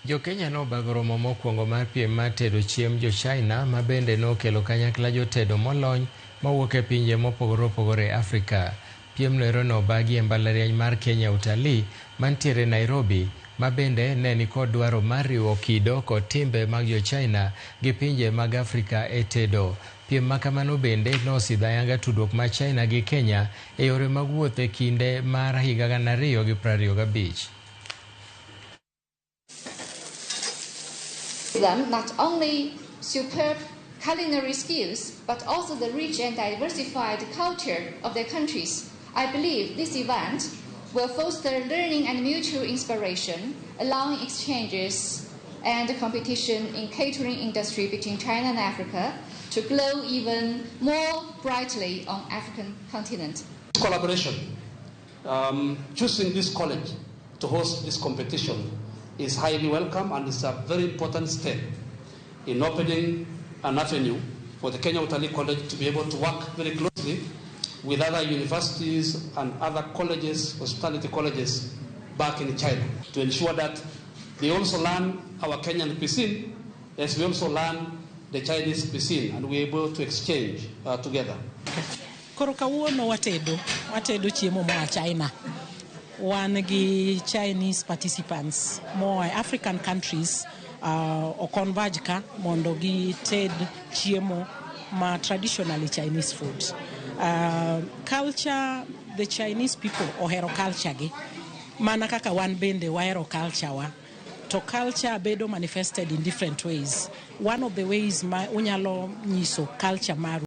Jo Kenya nobago romo mokwongo mar piem mar tedo chiemb jo China ma bende nokelo kanyakla jotedo molony mawuok e pinje mopogore opogore e Afrika. Piem no nobagi e mbalariany mar Kenya Utalii mantiere Nairobi, ma bende ne ni kod dwaro mar riwo kido kod timbe mag jo China gi pinje mag Afrika e tedo. Piem makamano bende nosidho ayanga tudruok mar China gi Kenya e yore mag wuoth e kinde mar higa 2025. Not only superb culinary skills, but also the rich and diversified culture of their countries. I believe this event will foster learning and mutual inspiration, allowing exchanges and competition in catering industry between China and Africa to glow even more brightly on African continent. Collaboration, choosing this college to host this competition is highly welcome, and it's a very important step in opening an avenue for the Kenya Utalii College to be able to work very closely with other universities and other colleges, hospitality colleges back in China, to ensure that they also learn our Kenyan cuisine as we also learn the Chinese cuisine, and we're able to exchange together. Koro kawuono watedo chiemo moa China. Wan gi Chinese participants more African countries o converge ka mondo gi ted chiemo ma traditionally Chinese food. Culture, the Chinese people ohero culture gi mana kaka wan bende wahero culture wa. To culture bedo manifested in different ways. One of the ways ma unyalo nyiso culture maru